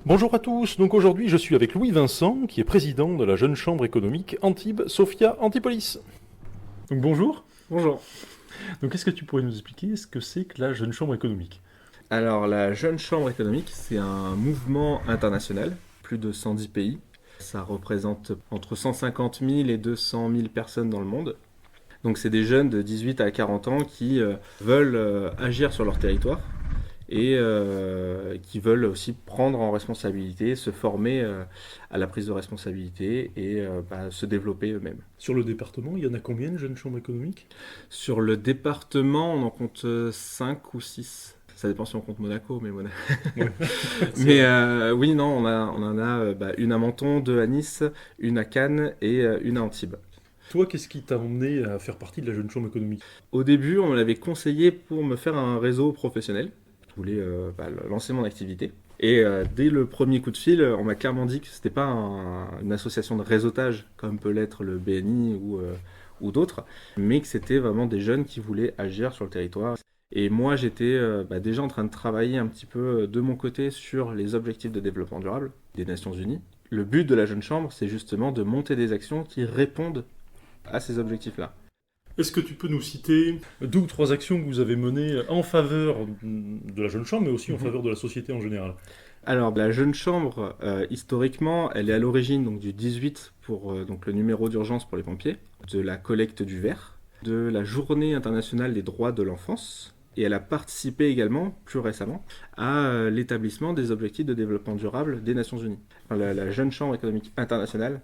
Bonjour à tous, donc aujourd'hui je suis avec Louis Vincent, qui est président de la Jeune Chambre économique Antibes-Sophia Antipolis. Donc bonjour. Bonjour. Donc est-ce que tu pourrais nous expliquer ce que c'est que la Jeune Chambre économique? Alors, la Jeune Chambre économique, c'est un mouvement international, plus de 110 pays. Ça représente entre 150 000 et 200 000 personnes dans le monde. Donc, c'est des jeunes de 18 à 40 ans qui veulent agir sur leur territoire et qui veulent aussi prendre en responsabilité, se former à la prise de responsabilité et se développer eux-mêmes. Sur le département, il y en a combien de Jeunes Chambres économiques? Sur le département, on en compte 5 ou 6. Ça dépend si on compte Monaco, mais Ouais, c'est Mais vrai. oui, non, on en a une à Menton, deux à Nice, une à Cannes et une à Antibes. Toi, qu'est-ce qui t'a emmené à faire partie de la Jeune Chambre économique? Au début, on me l'avait conseillé pour me faire un réseau professionnel. Je voulais lancer mon activité. Et dès le premier coup de fil, on m'a clairement dit que c'était pas une association de réseautage comme peut l'être le BNI ou d'autres, mais que c'était vraiment des jeunes qui voulaient agir sur le territoire. Et moi, j'étais déjà en train de travailler un petit peu de mon côté sur les objectifs de développement durable des Nations Unies. Le but de la Jeune Chambre, c'est justement de monter des actions qui répondent à ces objectifs-là. Est-ce que tu peux nous citer deux ou trois actions que vous avez menées en faveur de la Jeune Chambre, mais aussi en Mhm. faveur de la société en général? Alors, la Jeune Chambre, historiquement, elle est à l'origine donc, du 18 pour donc, le numéro d'urgence pour les pompiers, de la collecte du verre, de la Journée internationale des droits de l'enfance, et elle a participé également, plus récemment, à l'établissement des objectifs de développement durable des Nations Unies. Enfin, la Jeune Chambre économique internationale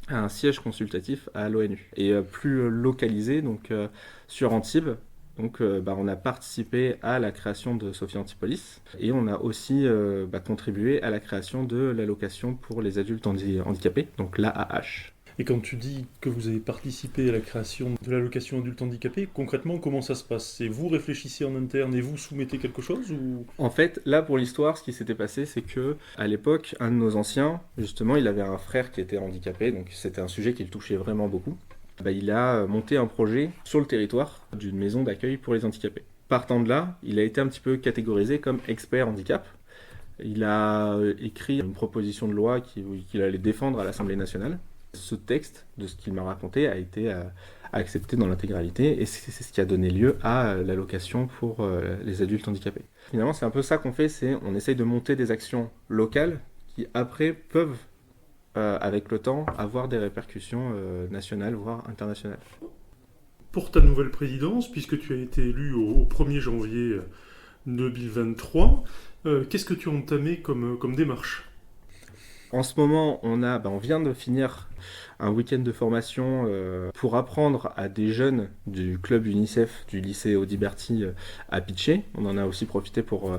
a un siège consultatif à l'ONU, et plus localisé donc, sur Antibes. Donc, on a participé à la création de Sophia Antipolis et on a aussi contribué à la création de l'allocation pour les adultes handicapés, donc l'AAH. Et quand tu dis que vous avez participé à la création de l'allocation adulte handicapé, concrètement, comment ça se passe? C'est vous réfléchissez en interne et vous soumettez quelque chose ou... En fait, là pour l'histoire, ce qui s'était passé, c'est que à l'époque, un de nos anciens, justement, il avait un frère qui était handicapé, donc c'était un sujet qui le touchait vraiment beaucoup. Il a monté un projet sur le territoire d'une maison d'accueil pour les handicapés. Partant de là, il a été un petit peu catégorisé comme expert handicap. Il a écrit une proposition de loi qu'il allait défendre à l'Assemblée nationale. Ce texte, de ce qu'il m'a raconté, a été accepté dans l'intégralité et c'est ce qui a donné lieu à l'allocation pour les adultes handicapés. Finalement, c'est un peu ça qu'on fait, c'est on essaye de monter des actions locales qui après peuvent, avec le temps, avoir des répercussions nationales, voire internationales. Pour ta nouvelle présidence, puisque tu as été élu au 1er janvier 2023, qu'est-ce que tu as entamé comme démarche? En ce moment, on vient de finir un week-end de formation pour apprendre à des jeunes du club UNICEF du lycée Audiberti à pitcher. On en a aussi profité pour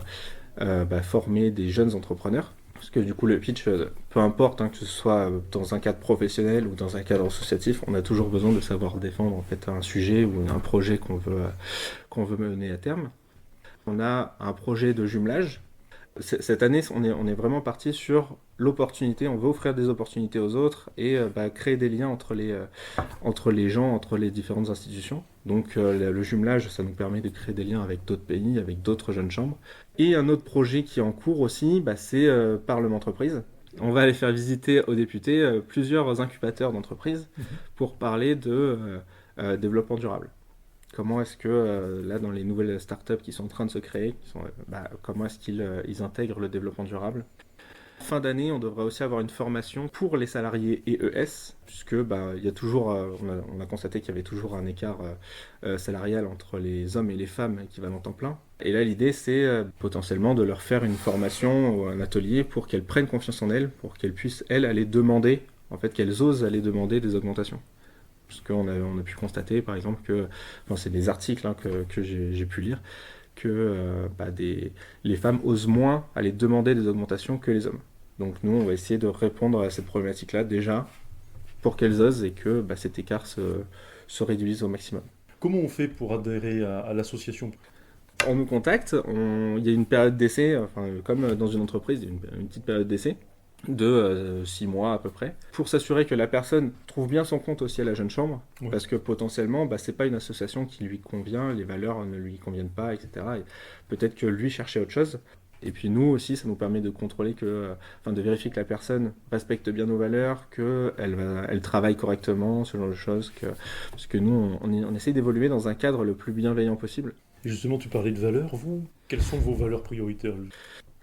former des jeunes entrepreneurs. Parce que du coup, le pitch, peu importe, hein, que ce soit dans un cadre professionnel ou dans un cadre associatif, on a toujours besoin de savoir défendre en fait, un sujet ou un projet qu'on veut mener à terme. On a un projet de jumelage. Cette année, on est vraiment parti sur l'opportunité. On veut offrir des opportunités aux autres et créer des liens entre les gens, entre les différentes institutions. Donc le jumelage, ça nous permet de créer des liens avec d'autres pays, avec d'autres jeunes chambres. Et un autre projet qui est en cours aussi, c'est Parlement Entreprise. On va aller faire visiter aux députés plusieurs incubateurs d'entreprises pour parler de développement durable. Comment est-ce que, là, dans les nouvelles startups qui sont en train de se créer, comment est-ce qu'ils ils intègrent le développement durable? Fin d'année, on devrait aussi avoir une formation pour les salariés EES, puisque il y a toujours, on a constaté qu'il y avait toujours un écart salarial entre les hommes et les femmes équivalent temps plein. Et là, l'idée, c'est potentiellement de leur faire une formation ou un atelier pour qu'elles prennent confiance en elles, pour qu'elles puissent, elles, aller demander, en fait, qu'elles osent aller demander des augmentations. Parce qu'on on a pu constater, par exemple, que, enfin, c'est des articles hein, que j'ai pu lire, que les femmes osent moins aller demander des augmentations que les hommes. Donc nous, on va essayer de répondre à cette problématique-là déjà pour qu'elles osent et que cet écart se réduise au maximum. Comment on fait pour adhérer à l'association? On nous contacte, il y a une période d'essai, enfin, comme dans une entreprise, il y a une petite période d'essai de 6 mois à peu près, pour s'assurer que la personne trouve bien son compte aussi à la Jeune Chambre, Ouais. parce que potentiellement, c'est pas une association qui lui convient, les valeurs ne lui conviennent pas, etc. Et peut-être que lui cherchait autre chose. Et puis nous aussi, ça nous permet de contrôler de vérifier que la personne respecte bien nos valeurs, elle travaille correctement, ce genre de choses. Parce que nous, on essaye d'évoluer dans un cadre le plus bienveillant possible. Et justement, tu parlais de valeurs, vous. Quelles sont vos valeurs prioritaires?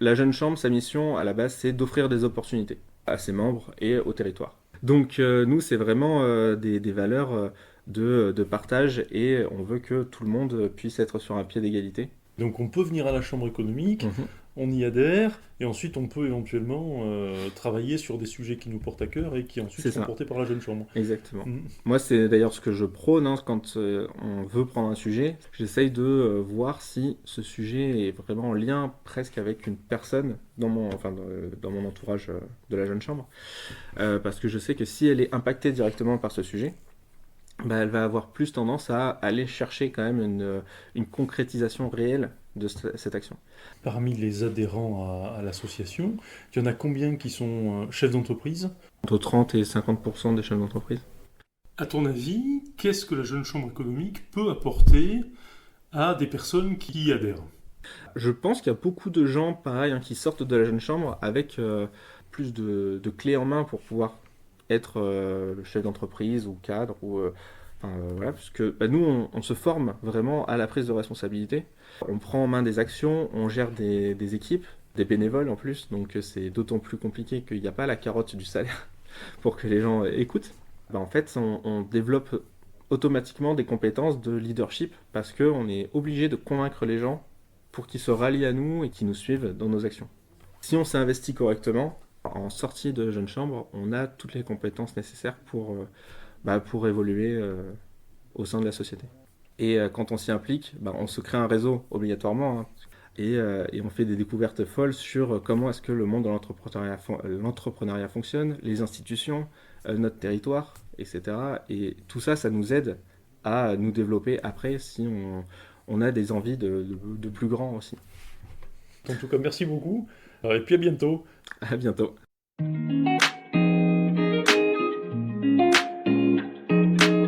La Jeune Chambre, sa mission à la base, c'est d'offrir des opportunités à ses membres et au territoire. Donc nous, c'est vraiment des valeurs de partage et on veut que tout le monde puisse être sur un pied d'égalité. Donc on peut venir à la chambre économique, Mhm. on y adhère, et ensuite on peut éventuellement travailler sur des sujets qui nous portent à cœur et qui ensuite C'est sont ça, portés par la jeune chambre. exactement. Mhm. Moi, c'est d'ailleurs ce que je prône hein, quand on veut prendre un sujet. J'essaye de voir si ce sujet est vraiment en lien presque avec une personne dans mon entourage de la Jeune Chambre. Parce que je sais que si elle est impactée directement par ce sujet, bah, elle va avoir plus tendance à aller chercher quand même une concrétisation réelle de cette action. Parmi les adhérents à l'association, il y en a combien qui sont chefs d'entreprise? Entre 30 et 50% des chefs d'entreprise. À ton avis, qu'est-ce que la jeune chambre économique peut apporter à des personnes qui y adhèrent? Je pense qu'il y a beaucoup de gens, pareil, hein, qui sortent de la jeune chambre avec plus de clés en main pour pouvoir être le chef d'entreprise ou cadre. Voilà, puisque bah, nous, on se forme vraiment à la prise de responsabilité. On prend en main des actions, on gère des équipes, des bénévoles en plus, donc c'est d'autant plus compliqué qu'il n'y a pas la carotte du salaire pour que les gens écoutent. Bah, en fait, on développe automatiquement des compétences de leadership parce qu'on est obligé de convaincre les gens pour qu'ils se rallient à nous et qu'ils nous suivent dans nos actions. Si on s'investit correctement, en sortie de jeune chambre, on a toutes les compétences nécessaires pour évoluer au sein de la société. Et quand on s'y implique, bah, on se crée un réseau obligatoirement hein, et on fait des découvertes folles sur comment est-ce que le monde de l'entrepreneuriat fonctionne, les institutions, notre territoire, etc. Et tout ça, ça nous aide à nous développer après si on a des envies de plus grand aussi. En tout cas, merci beaucoup, et puis à bientôt. À bientôt.